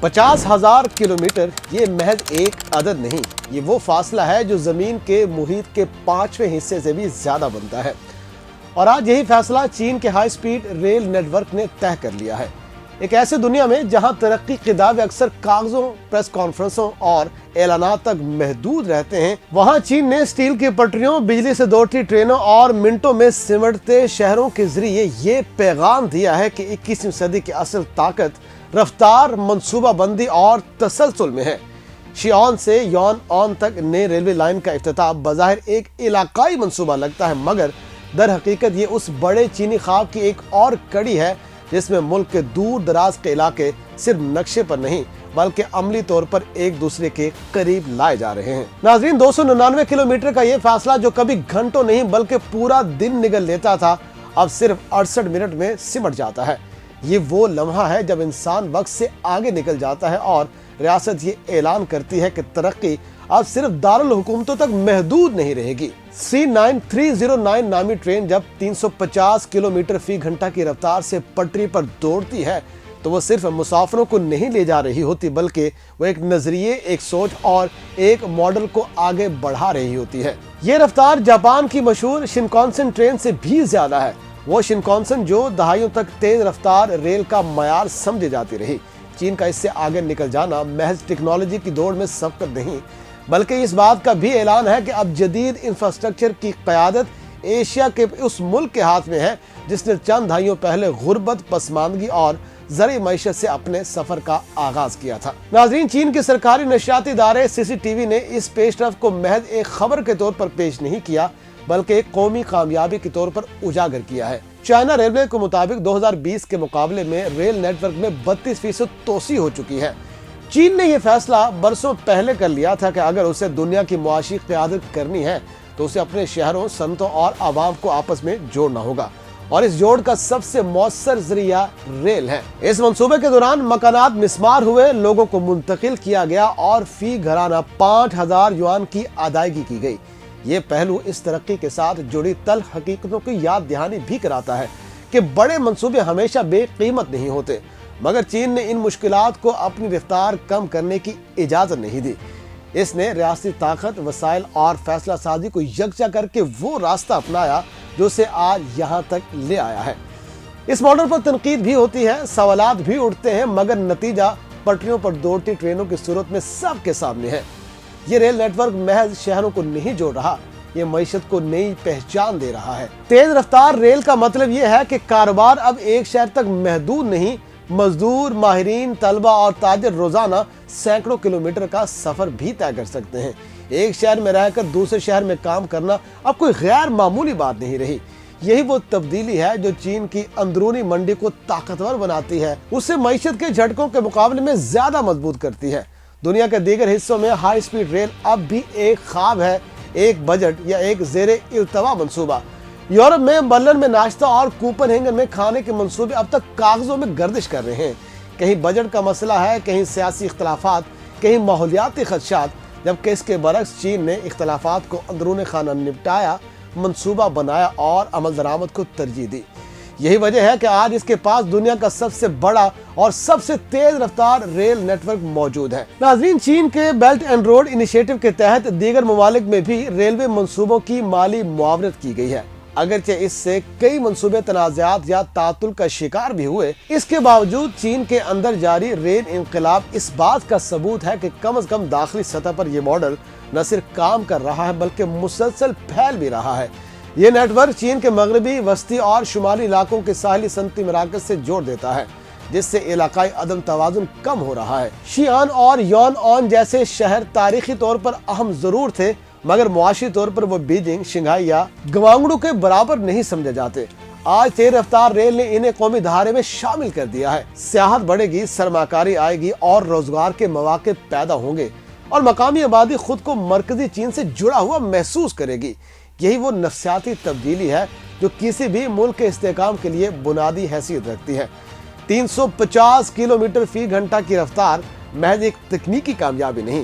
50,000 kilometre یہ محض ایک عدد نہیں، یہ وہ فاصلہ ہے جو زمین کے محیط کے 5ویں حصے سے بھی زیادہ بنتا ہے۔ اور آج یہی فیصلہ چین کے high speed rail network نے طے کر لیا ہے۔ ایک ایسے دنیا میں جہاں ترقی کے دعوے اکثر کاغذوں، پریس کانفرنسوں اور اعلانات تک محدود رہتے ہیں، وہاں چین نے اسٹیل کی پٹریوں، بجلی سے دوڑتی ٹرینوں اور منٹوں میں سمٹتے شہروں کے ذریعے یہ پیغام دیا ہے کہ 21ویں صدی کی اصل طاقت رفتار، منصوبہ بندی اور تسلسل میں ہے۔ شیعون سے یون آن تک نئے ریلوے لائن کا افتتاح بظاہر ایک علاقائی منصوبہ لگتا ہے، مگر در حقیقت یہ اس بڑے چینی خواب کی ایک اور کڑی ہے جس میں ملک کے دور دراز کے علاقے صرف نقشے پر نہیں بلکہ عملی طور پر ایک دوسرے کے قریب لائے جا رہے ہیں۔ ناظرین، 299 کلومیٹر کا یہ فاصلہ جو کبھی گھنٹوں نہیں بلکہ پورا دن نگل لیتا تھا، اب صرف 68 منٹ میں سمٹ جاتا ہے۔ یہ وہ لمحہ ہے جب انسان وقت سے آگے نکل جاتا ہے اور ریاست یہ اعلان کرتی ہے کہ ترقی اب صرف دارالحکومتوں تک محدود نہیں رہے گی۔ C9309 نامی ٹرین جب 350 کلومیٹر فی گھنٹہ کی رفتار سے پٹری پر دوڑتی ہے تو وہ صرف مسافروں کو نہیں لے جا رہی ہوتی بلکہ وہ ایک نظریے، ایک سوچ اور ایک ماڈل کو آگے بڑھا رہی ہوتی ہے۔ یہ رفتار جاپان کی مشہور شنکانسن ٹرین سے بھی زیادہ ہے، وہ شنکانسن جو دہائیوں تک تیز رفتار ریل کا معیار سمجھی جاتی رہی۔ چین کا اس سے آگے نکل جانا محض ٹیکنالوجی کی دوڑ میں سبقت نہیں بلکہ اس بات کا بھی اعلان ہے کہ اب جدید انفراسٹرکچر کی قیادت ایشیا کے اس ملک کے ہاتھ میں ہے جس نے چند دہائیوں پہلے غربت، پسماندگی اور زرعی معیشت سے اپنے سفر کا آغاز کیا تھا۔ ناظرین، چین کے سرکاری نشریاتی ادارے CCTV نے اس پیش رفت کو محض ایک خبر کے طور پر پیش نہیں کیا بلکہ ایک قومی کامیابی کے طور پر اجاگر کیا ہے۔ چائنا ریلوے کے مطابق 2020 کے مقابلے میں ریل نیٹ ورک میں 32% توسیع ہو چکی ہے۔ چین نے یہ فیصلہ برسوں پہلے کر لیا تھا کہ اگر اسے دنیا کی معاشی قیادت کرنی ہے تو اسے اپنے شہروں، صنعتوں اور عوام کو آپس میں جوڑنا ہوگا، اور اس جوڑ کا سب سے مؤثر ذریعہ ریل ہے۔ اس منصوبے کے دوران مکانات مسمار ہوئے، لوگوں کو منتقل کیا گیا اور فی گھرانہ 5,000 یوان کی ادائیگی کی گئی۔ یہ پہلو اس ترقی کے ساتھ جڑی تلخ حقیقتوں کی یاد دہانی بھی کراتا ہے کہ بڑے منصوبے ہمیشہ بے قیمت نہیں ہوتے، مگر چین نے ان مشکلات کو اپنی رفتار کم کرنے کی اجازت نہیں دی۔ اس نے ریاستی طاقت، وسائل اور فیصلہ سازی کو یکجا کر کے وہ راستہ اپنایا جو اسے آج یہاں تک لے آیا ہے۔ اس ماڈل پر تنقید بھی ہوتی ہے، سوالات بھی اٹھتے ہیں، مگر نتیجہ پٹریوں پر دوڑتی ٹرینوں کی صورت میں سب کے سامنے ہے۔ یہ ریل نیٹ ورک محض شہروں کو نہیں جوڑ رہا، یہ معیشت کو نئی پہچان دے رہا ہے۔ تیز رفتار ریل کا مطلب یہ ہے کہ کاروبار اب ایک شہر تک محدود نہیں، مزدور، ماہرین، طلبہ اور تاجر روزانہ سینکڑوں کلومیٹر کا سفر بھی طے کر سکتے ہیں۔ ایک شہر میں رہ کر دوسرے شہر میں کام کرنا اب کوئی غیر معمولی بات نہیں رہی۔ یہی وہ تبدیلی ہے جو چین کی اندرونی منڈی کو طاقتور بناتی ہے، اسے معیشت کے جھٹکوں کے مقابلے میں زیادہ مضبوط کرتی ہے۔ دنیا کے دیگر حصوں میں ہائی سپیڈ ریل اب بھی ایک خواب ہے، ایک بجٹ یا ایک زیر التوا منصوبہ۔ یورپ میں برلن میں ناشتہ اور کوپن ہینگن میں کھانے کے منصوبے اب تک کاغذوں میں گردش کر رہے ہیں۔ کہیں بجٹ کا مسئلہ ہے، کہیں سیاسی اختلافات، کہیں ماحولیاتی خدشات، جبکہ اس کے برعکس چین نے اختلافات کو اندرون خانہ نپٹایا، منصوبہ بنایا اور عمل درآمد کو ترجیح دی۔ یہی وجہ ہے کہ آج اس کے پاس دنیا کا سب سے بڑا اور سب سے تیز رفتار ریل نیٹ ورک موجود ہے۔ ناظرین، چین کے بیلٹ اینڈ روڈ انیشیٹو کے تحت دیگر ممالک میں بھی ریلوے منصوبوں کی مالی معاونت کی گئی ہے۔ اگرچہ اس سے کئی منصوبے تنازعات یا تعطل کا شکار بھی ہوئے، اس کے باوجود چین کے اندر جاری ریل انقلاب اس بات کا ثبوت ہے کہ کم از کم داخلی سطح پر یہ ماڈل نہ صرف کام کر رہا ہے بلکہ مسلسل پھیل بھی رہا ہے۔ یہ نیٹ ورک چین کے مغربی، وسطی اور شمالی علاقوں کے ساحلی صنعتی مراکز سے جوڑ دیتا ہے، جس سے علاقائی عدم توازن کم ہو رہا ہے۔ شیعان اور یون آن جیسے شہر تاریخی طور پر اہم ضرور تھے، مگر معاشی طور پر وہ بیجنگ، شنگھائی یا گوانگڈو کے برابر نہیں سمجھے جاتے۔ آج تیز رفتار ریل نے انہیں قومی دھارے میں شامل کر دیا ہے۔ سیاحت بڑھے گی، سرمایہ کاری آئے گی اور روزگار کے مواقع پیدا ہوں گے، اور مقامی آبادی خود کو مرکزی چین سے جڑا ہوا محسوس کرے گی۔ یہی وہ نفسیاتی تبدیلی ہے جو کسی بھی ملک کے استحکام کے لیے بنیادی حیثیت رکھتی ہے۔ 350 کلومیٹر فی گھنٹہ کی رفتار محض ایک تکنیکی کامیابی نہیں